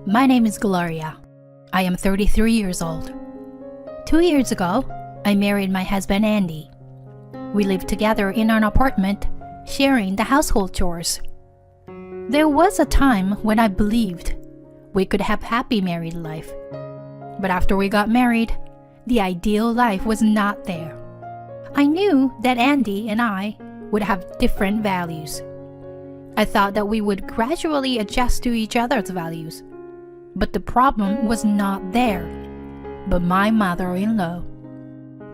My name is Gloria. I am 33 years old. 2 years ago, I married my husband Andy. We lived together in an apartment, sharing the household chores. There was a time when I believed we could have happy married life. But after we got married, the ideal life was not there. I knew that Andy and I would have different values. I thought that we would gradually adjust to each other's values. But the problem was not there, but my mother-in-law.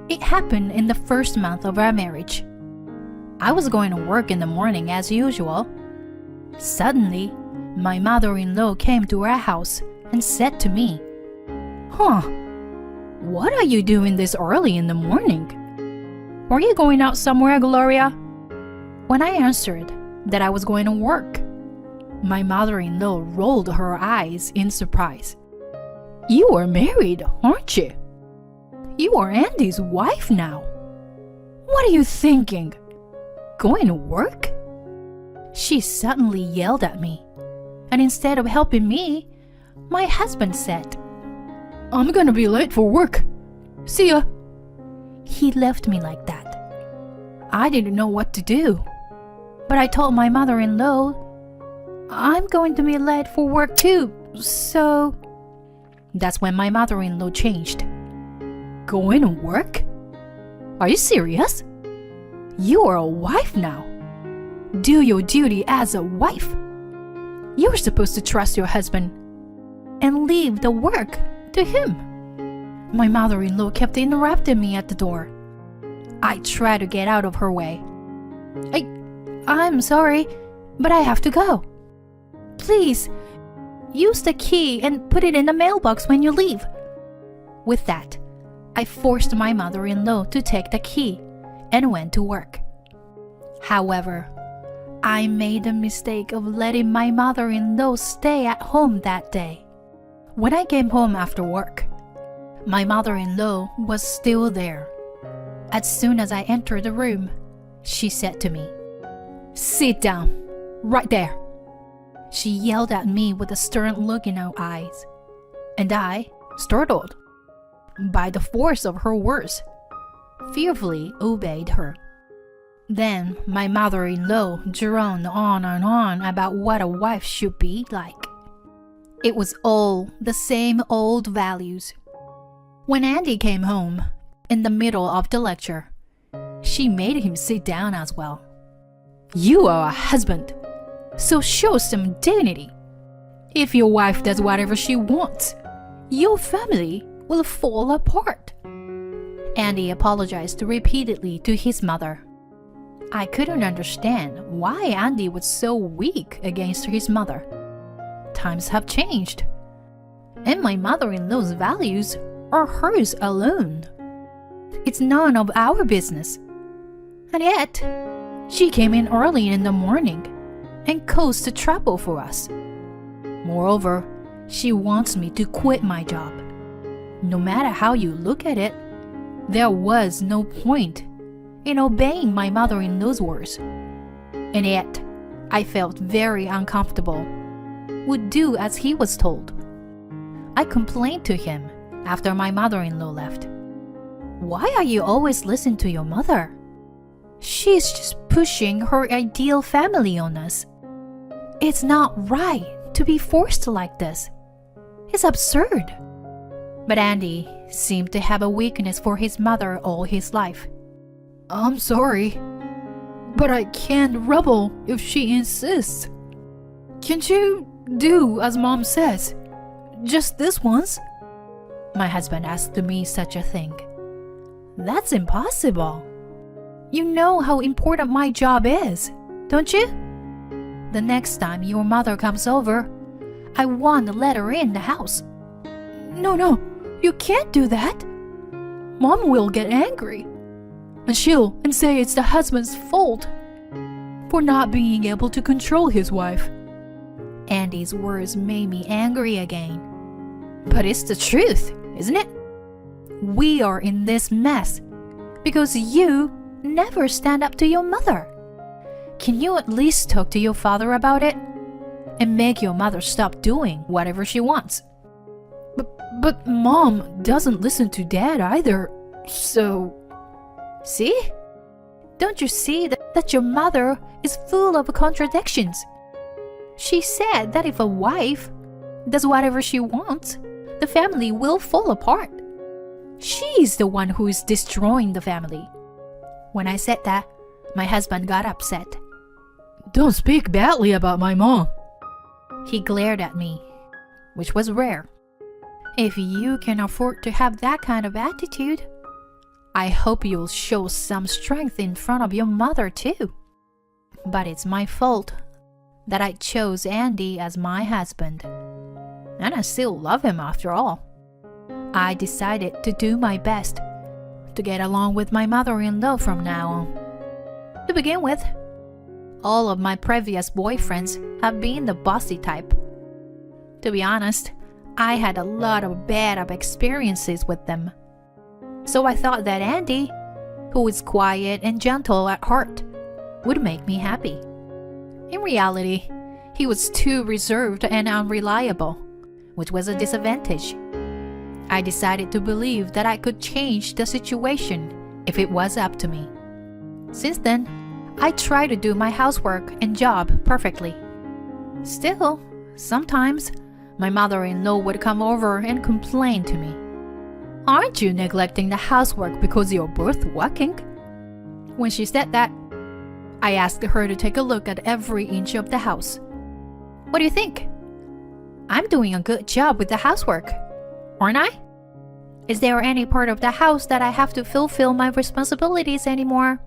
It happened in the first month of our marriage. I was going to work in the morning as usual. Suddenly, my mother-in-law came to our house and said to me, What are you doing this early in the morning? Were you going out somewhere, Gloria?" When I answered that I was going to work, my mother-in-law rolled her eyes in surprise. "You are married, aren't you? You are Andy's wife now. What are you thinking? Going to work?" She suddenly yelled at me, and instead of helping me, my husband said, "I'm gonna be late for work. See ya." He left me like that. I didn't know what to do, but I told my mother-in-law, "I'm going to be late for work too, so..." That's when my mother-in-law changed. "Going to work? Are you serious? You are a wife now. Do your duty as a wife. You're supposed to trust your husband and leave the work to him." My mother-in-law kept interrupting me at the door. I tried to get out of her way. I'm sorry, but I have to go. Please, use the key and put it in the mailbox when you leave." With that, I forced my mother-in-law to take the key and went to work. However, I made the mistake of letting my mother-in-law stay at home that day. When I came home after work, my mother-in-law was still there. As soon as I entered the room, she said to me, "Sit down, right there." She yelled at me with a stern look in her eyes, and I, startled by the force of her words, fearfully obeyed her. Then my mother-in-law droned on and on about what a wife should be like. It was all the same old values. When Andy came home, in the middle of the lecture, she made him sit down as well. "You are a husband, so show some dignity. If your wife does whatever she wants, your family will fall apart." Andy apologized repeatedly to his mother. I couldn't understand why Andy was so weak against his mother. Times have changed, and my mother-in-law's values are hers alone. It's none of our business. And yet, she came in early in the morning and caused the trouble for us. Moreover, she wants me to quit my job. No matter how you look at it, there was no point in obeying my mother-in-law's words. And yet, I felt very uncomfortable, would do as he was told. I complained to him after my mother-in-law left. "Why are you always listening to your mother? She's just pushing her ideal family on us. It's not right to be forced like this. It's absurd." But Andy seemed to have a weakness for his mother all his life. "I'm sorry, but I can't rebel if she insists. Can't you do as Mom says? Just this once?" My husband asked me such a thing. "That's impossible. You know how important my job is, don't you? The next time your mother comes over, I want to let her in the house." No, you can't do that. Mom will get angry, and she'll say it's the husband's fault for not being able to control his wife." Andy's words made me angry again. But it's the truth, isn't it? We are in this mess because you never stand up to your mother. Can you at least talk to your father about it? and make your mother stop doing whatever she wants. But Mom doesn't listen to Dad either, so... See? Don't you see that your mother is full of contradictions? She said that if a wife does whatever she wants, the family will fall apart. She's the one who is destroying the family. When I said that, my husband got upset. Don't speak badly about my mom. He glared at me, which was rare. If you can afford to have that kind of attitude, I hope you'll show some strength in front of your mother too. But it's my fault that I chose Andy as my husband. And I still love him after all. I decided to do my best to get along with my mother-in-law from now on. To begin with, all of my previous boyfriends have been the bossy type. To be honest, I had a lot of bad experiences with them. So I thought that Andy, who is quiet and gentle at heart, would make me happy. In reality, he was too reserved and unreliable, which was a disadvantage. I decided to believe that I could change the situation if it was up to me. Since then, I try to do my housework and job perfectly. Still, sometimes my mother-in-law would come over and complain to me. Aren't you neglecting the housework because you're both working? When she said that, I asked her to take a look at every inch of the house. What do you think? I'm doing a good job with the housework, aren't I? Is there any part of the house that I have to fulfill my responsibilities anymore?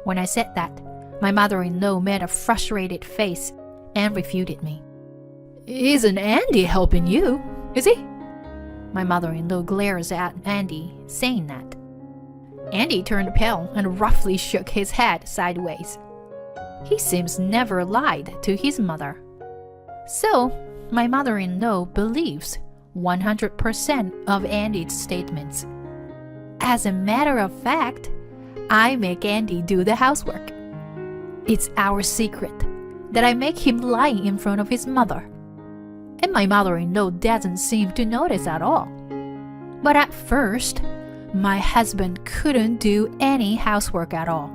When I said that, my mother-in-law made a frustrated face and refuted me. Isn't Andy helping you, is he? My mother-in-law glares at Andy, saying that. Andy turned pale and roughly shook his head sideways. He seems never lied to his mother. So, my mother-in-law believes 100% of Andy's statements. As a matter of fact, I make Andy do the housework. It's our secret that I make him lie in front of his mother. And my mother-in-law doesn't seem to notice at all. But at first, my husband couldn't do any housework at all.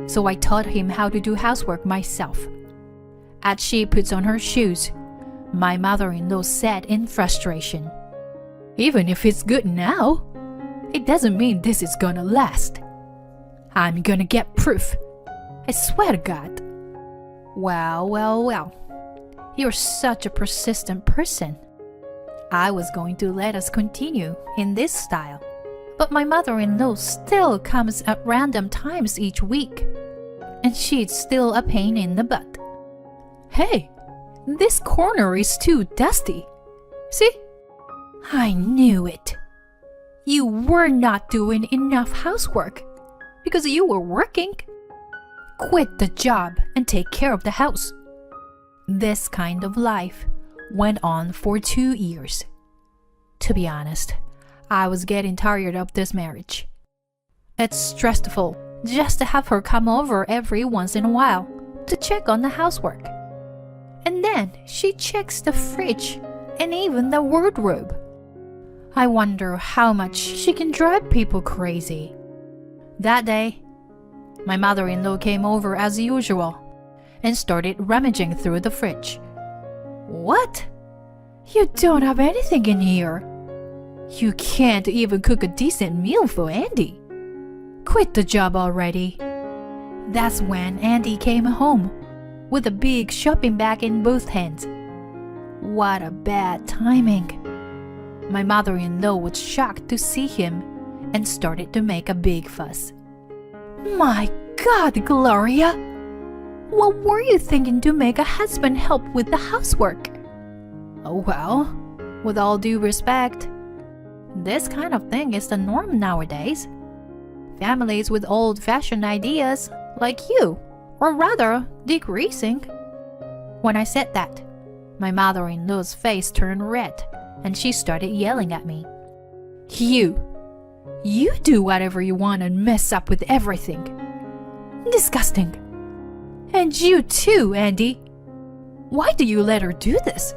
So I taught him how to do housework myself. As she puts on her shoes, my mother-in-law said in frustration, Even if it's good now, it doesn't mean this is gonna last. I'm gonna get proof. I swear to God. Well. You're such a persistent person. I was going to let us continue in this style, but my mother-in-law still comes at random times each week, and she's still a pain in the butt. Hey, this corner is too dusty. See? I knew it. You were not doing enough housework because you were working. Quit the job and take care of the house. This kind of life went on for 2 years. To be honest, I was getting tired of this marriage. It's stressful just to have her come over every once in a while to check on the housework. And then she checks the fridge and even the wardrobe. I wonder how much she can drive people crazy. That day, my mother-in-law came over as usual and started rummaging through the fridge. What? You don't have anything in here. You can't even cook a decent meal for Andy. Quit the job already. That's when Andy came home with a big shopping bag in both hands. What a bad timing. My mother-in-law was shocked to see him and started to make a big fuss. My God, Gloria! What were you thinking to make a husband help with the housework? Oh well, with all due respect, this kind of thing is the norm nowadays. Families with old-fashioned ideas like you are rather decreasing. When I said that, my mother-in-law's face turned red and she started yelling at me. You do whatever you want and mess up with everything. Disgusting. And you too, Andy. Why do you let her do this?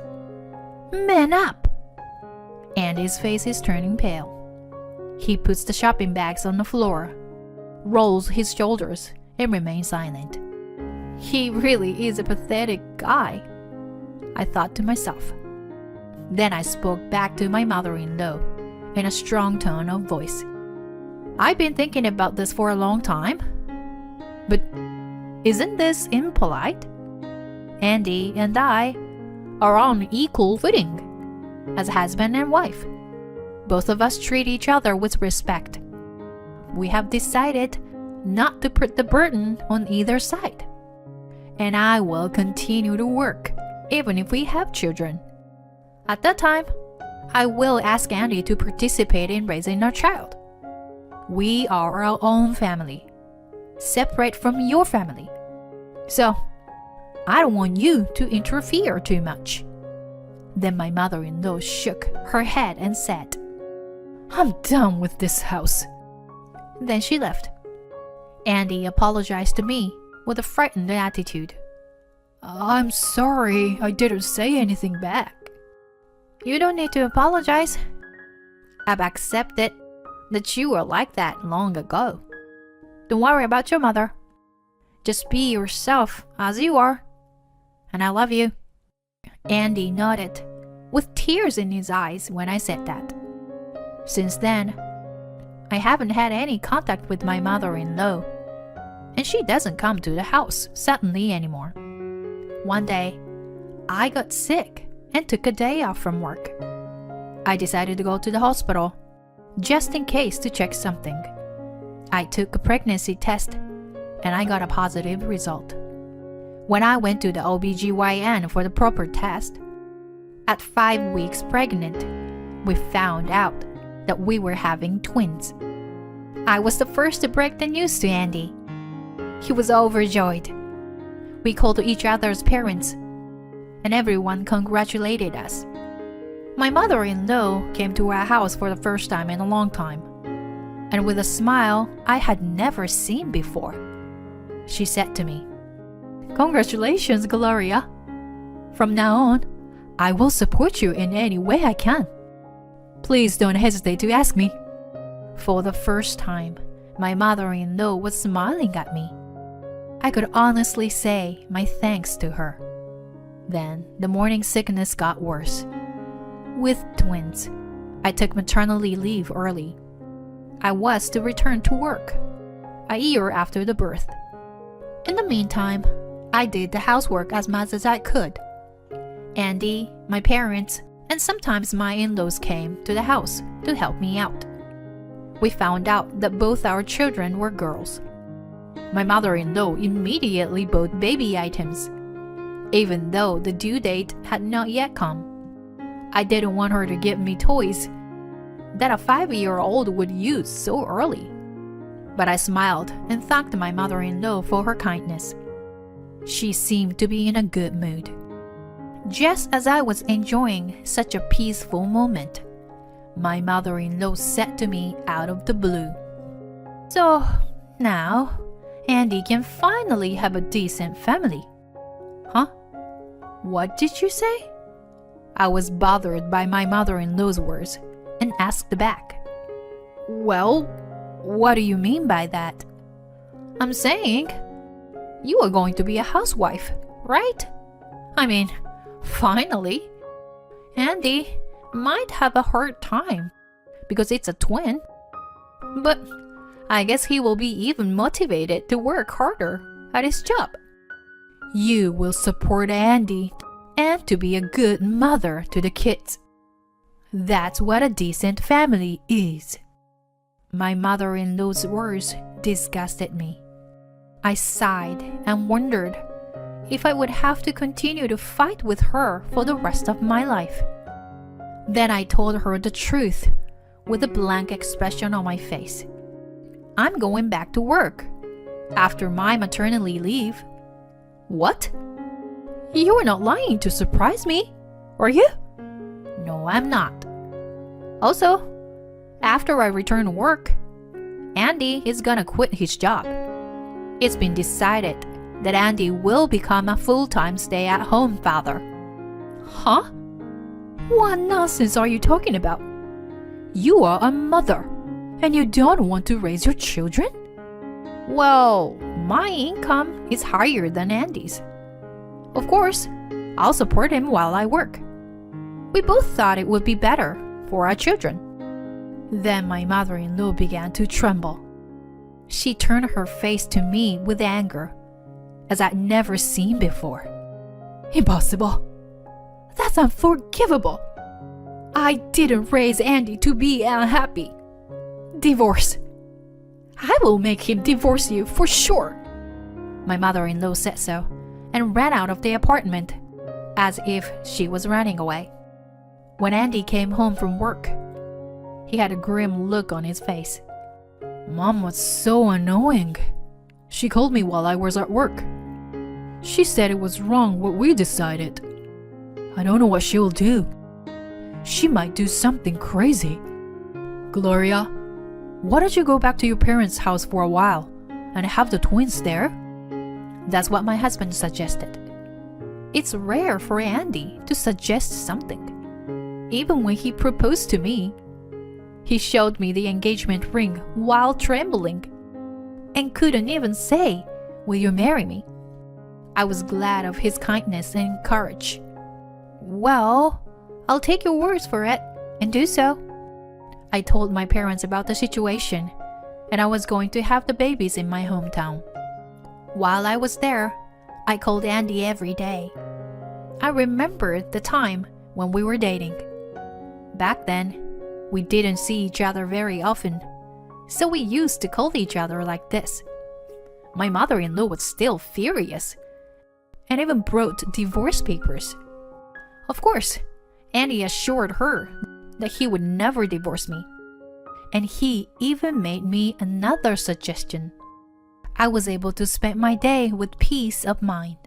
Man up! Andy's face is turning pale. He puts the shopping bags on the floor, rolls his shoulders, and remains silent. He really is a pathetic guy, I thought to myself. Then I spoke back to my mother-in-law in a strong tone of voice. I've been thinking about this for a long time, but isn't this impolite? Andy and I are on equal footing as husband and wife. Both of us treat each other with respect. We have decided not to put the burden on either side. And I will continue to work, even if we have children. At that time, I will ask Andy to participate in raising our child. We are our own family, separate from your family. So, I don't want you to interfere too much. Then my mother-in-law shook her head and said, I'm done with this house. Then she left. Andy apologized to me with a frightened attitude. I'm sorry, I didn't say anything back. You don't need to apologize. I've accepted that you were like that long ago. Don't worry about your mother. Just be yourself as you are. And I love you. Andy nodded, with tears in his eyes when I said that. Since then, I haven't had any contact with my mother-in-law, and she doesn't come to the house suddenly anymore. One day, I got sick and took a day off from work. I decided to go to the hospital, just in case to check something. I took a pregnancy test, and I got a positive result. When I went to the OBGYN for the proper test, at 5 weeks pregnant, we found out that we were having twins. I was the first to break the news to Andy. He was overjoyed. We called each other's parents, and everyone congratulated us. My mother-in-law came to our house for the first time in a long time, and with a smile I had never seen before, she said to me, Congratulations, Gloria. From now on, I will support you in any way I can. Please don't hesitate to ask me. For the first time, my mother-in-law was smiling at me. I could honestly say my thanks to her. Then the morning sickness got worse. With twins, I took maternity leave early. I was to return to work a year after the birth. In the meantime, I did the housework as much as I could. Andy, my parents, and sometimes my in-laws came to the house to help me out. We found out that both our children were girls. My mother-in-law immediately bought baby items, even though the due date had not yet come. I didn't want her to give me toys that a 5-year-old would use so early. But I smiled and thanked my mother-in-law for her kindness. She seemed to be in a good mood. Just as I was enjoying such a peaceful moment, my mother-in-law said to me out of the blue, So, now, Andy can finally have a decent family. Huh? What did you say? I was bothered by my mother-in-law's words and asked back, Well, what do you mean by that? I'm saying, you are going to be a housewife, right? I mean, finally. Andy might have a hard time because it's a twin, but I guess he will be even motivated to work harder at his job. You will support Andy and to be a good mother to the kids. That's what a decent family is. My mother-in-law's words disgusted me. I sighed and wondered if I would have to continue to fight with her for the rest of my life. Then I told her the truth with a blank expression on my face. I'm going back to work after my maternity leave. What? You were not lying to surprise me, were you? No, I'm not. Also, after I return to work, Andy is gonna quit his job. It's been decided that Andy will become a full-time stay-at-home father. Huh? What nonsense are you talking about? You are a mother, and you don't want to raise your children? Well, my income is higher than Andy's. Of course, I'll support him while I work. We both thought it would be better for our children. Then my mother-in-law began to tremble. She turned her face to me with anger, as I'd never seen before. Impossible. That's unforgivable. I didn't raise Andy to be unhappy. Divorce. I will make him divorce you for sure. My mother-in-law said so and ran out of the apartment as if she was running away. When Andy came home from work, he had a grim look on his face. Mom was so annoying. She called me while I was at work. She said it was wrong what we decided. I don't know what she'll do. She might do something crazy. Gloria, why don't you go back to your parents' house for a while and have the twins there? That's what my husband suggested. It's rare for Andy to suggest something. Even when he proposed to me, he showed me the engagement ring while trembling and couldn't even say, "Will you marry me?" I was glad of his kindness and courage. Well, I'll take your words for it and do so. I told my parents about the situation, and I was going to have the babies in my hometown. While I was there, I called Andy every day. I remembered the time when we were dating. Back then, we didn't see each other very often, so we used to call each other like this. My mother-in-law was still furious and even brought divorce papers. Of course, Andy assured her that he would never divorce me. And he even made me another suggestion. I was able to spend my day with peace of mind.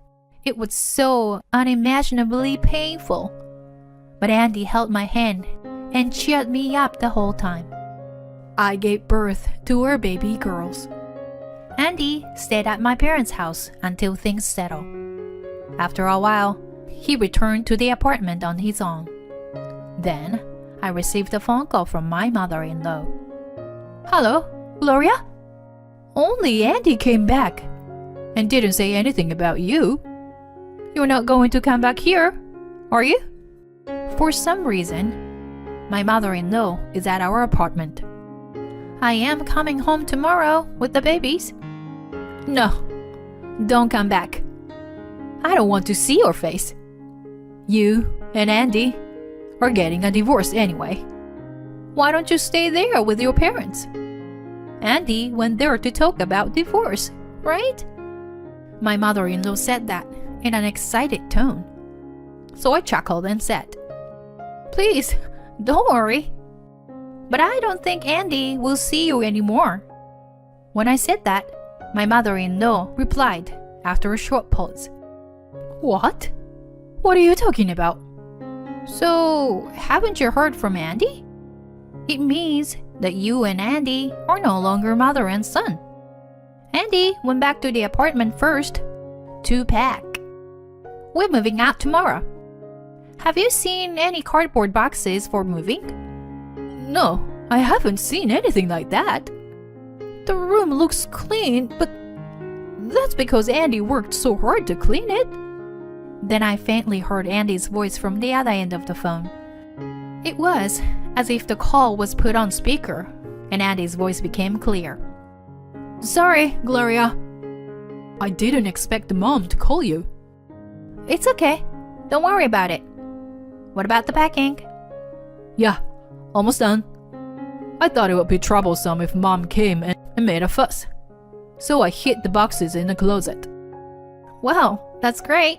It was so unimaginably painful. But Andy held my hand and cheered me up the whole time. I gave birth to our baby girls. Andy stayed at my parents' house until things settled. After a while, he returned to the apartment on his own. Then, I received a phone call from my mother-in-law. Hello, Gloria? Only Andy came back and didn't say anything about you. You're not going to come back here, are you? For some reason, my mother-in-law is at our apartment. I am coming home tomorrow with the babies. No, don't come back. I don't want to see your face. You and Andy are getting a divorce anyway. Why don't you stay there with your parents? Andy went there to talk about divorce, right? My mother-in-law said that in an excited tone. So I chuckled and said, Please, don't worry. But I don't think Andy will see you anymore. When I said that, my mother-in-law replied after a short pause. What? What are you talking about? So, haven't you heard from Andy? It means that you and Andy are no longer mother and son. Andy went back to the apartment first to pack. We're moving out tomorrow. Have you seen any cardboard boxes for moving? No, I haven't seen anything like that. The room looks clean, but that's because Andy worked so hard to clean it. Then I faintly heard Andy's voice from the other end of the phone. It was as if the call was put on speaker, and Andy's voice became clear. Sorry, Gloria. I didn't expect Mom to call you. It's okay. Don't worry about it. What about the packing? Yeah, almost done. I thought it would be troublesome if Mom came and made a fuss. So I hid the boxes in the closet. Well, that's great.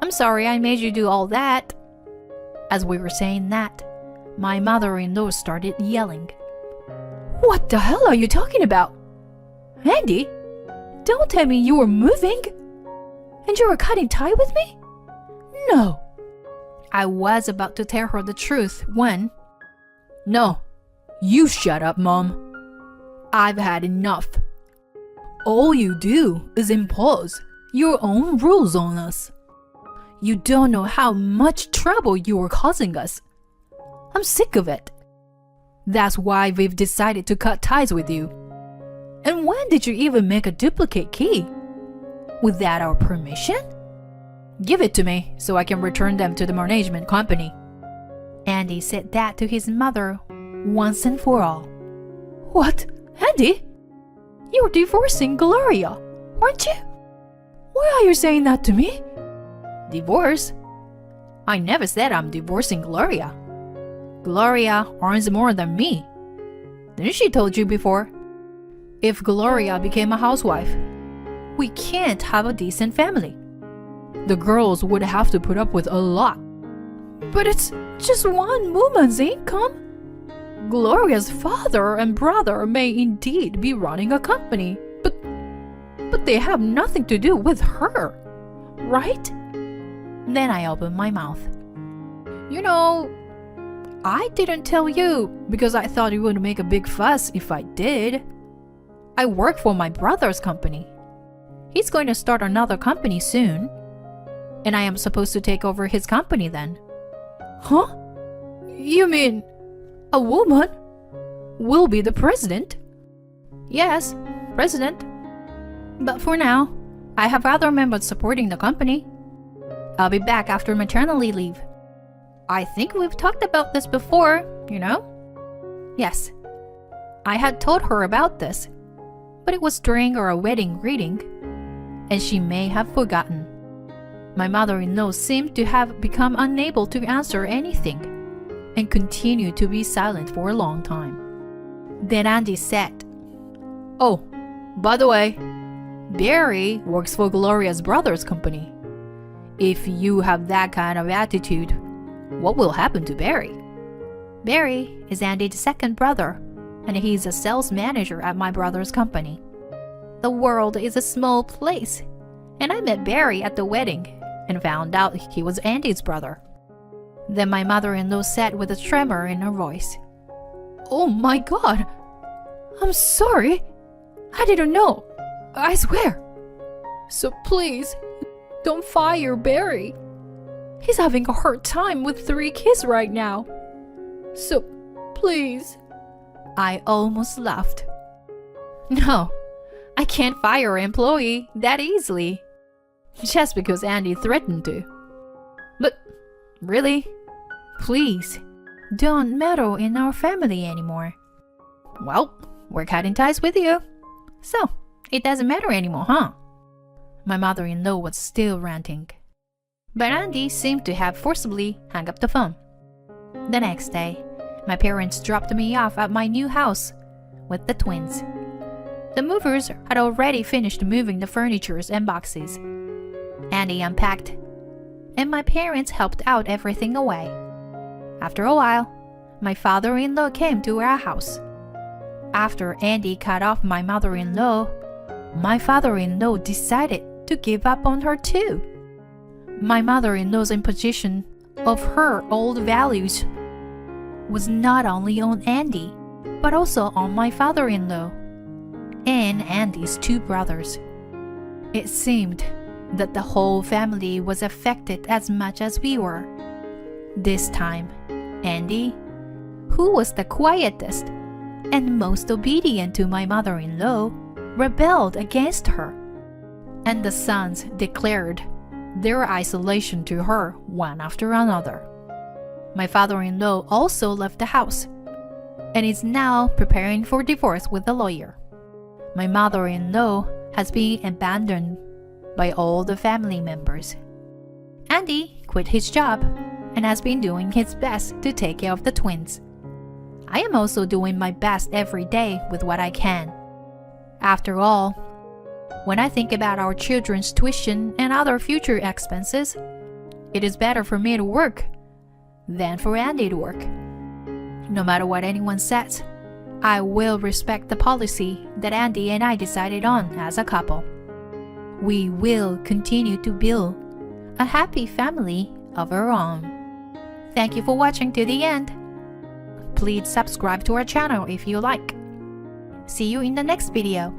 I'm sorry I made you do all that. As we were saying that, my mother-in-law started yelling. What the hell are you talking about? Andy, don't tell me you were moving? And you were cutting tie with me? No. I was about to tell her the truth when... No, you shut up, Mom. I've had enough. All you do is impose your own rules on us. You don't know how much trouble you are causing us. I'm sick of it. That's why we've decided to cut ties with you. And when did you even make a duplicate key? Without our permission? Give it to me so I can return them to the management company. Andy said that to his mother once and for all. What? Andy? You're divorcing Gloria, aren't you? Why are you saying that to me? Divorce? I never said I'm divorcing Gloria. Gloria earns more than me. Didn't she told you before? If Gloria became a housewife, we can't have a decent family. The girls would have to put up with a lot. But it's just one woman's income. Gloria's father and brother may indeed be running a company, but they have nothing to do with her, right? Then I opened my mouth. You know, I didn't tell you because I thought you would make a big fuss if I did. I work for my brother's company. He's going to start another company soon, and I am supposed to take over his company then. Huh? You mean a woman will be the president? Yes, president. But for now, I have other members supporting the company. I'll be back after maternity leave. I think we've talked about this before, you know? Yes. I had told her about this, but it was during our wedding greeting, and she may have forgotten. My mother-in-law seemed to have become unable to answer anything and continued to be silent for a long time. Then Andy said, Oh, by the way, Barry works for Gloria's brother's company. If you have that kind of attitude, what will happen to Barry? Barry is Andy's second brother, and he's a sales manager at my brother's company. The world is a small place, and I met Barry at the wedding and found out he was Andy's brother. Then my mother-in-law said with a tremor in her voice, Oh my God! I'm sorry! I didn't know! I swear! So please, don't fire Barry. He's having a hard time with 3 kids right now. So, please. I almost laughed. No, I can't fire an employee that easily. Just because Andy threatened to. But, really? Please, don't meddle in our family anymore. Well, we're cutting ties with you. So, it doesn't matter anymore, huh? My mother-in-law was still ranting. But Andy seemed to have forcibly hung up the phone. The next day, my parents dropped me off at my new house with the twins. The movers had already finished moving the furniture and boxes. Andy unpacked, and my parents helped out everything away. After a while, my father-in-law came to our house. After Andy cut off my mother-in-law, my father-in-law decided to give up on her too. My mother-in-law's imposition of her old values was not only on Andy, but also on my father-in-law and Andy's 2 brothers. It seemed that the whole family was affected as much as we were. This time, Andy, who was the quietest and most obedient to my mother-in-law, rebelled against her, and the sons declared their isolation to her one after another. My father-in-law also left the house and is now preparing for divorce with a lawyer. My mother-in-law has been abandoned by all the family members. Andy quit his job and has been doing his best to take care of the twins. I am also doing my best every day with what I can. After all, when I think about our children's tuition and other future expenses, it is better for me to work than for Andy to work. No matter what anyone says, I will respect the policy that Andy and I decided on as a couple. We will continue to build a happy family of our own. Thank you for watching to the end. Please subscribe to our channel if you like. See you in the next video.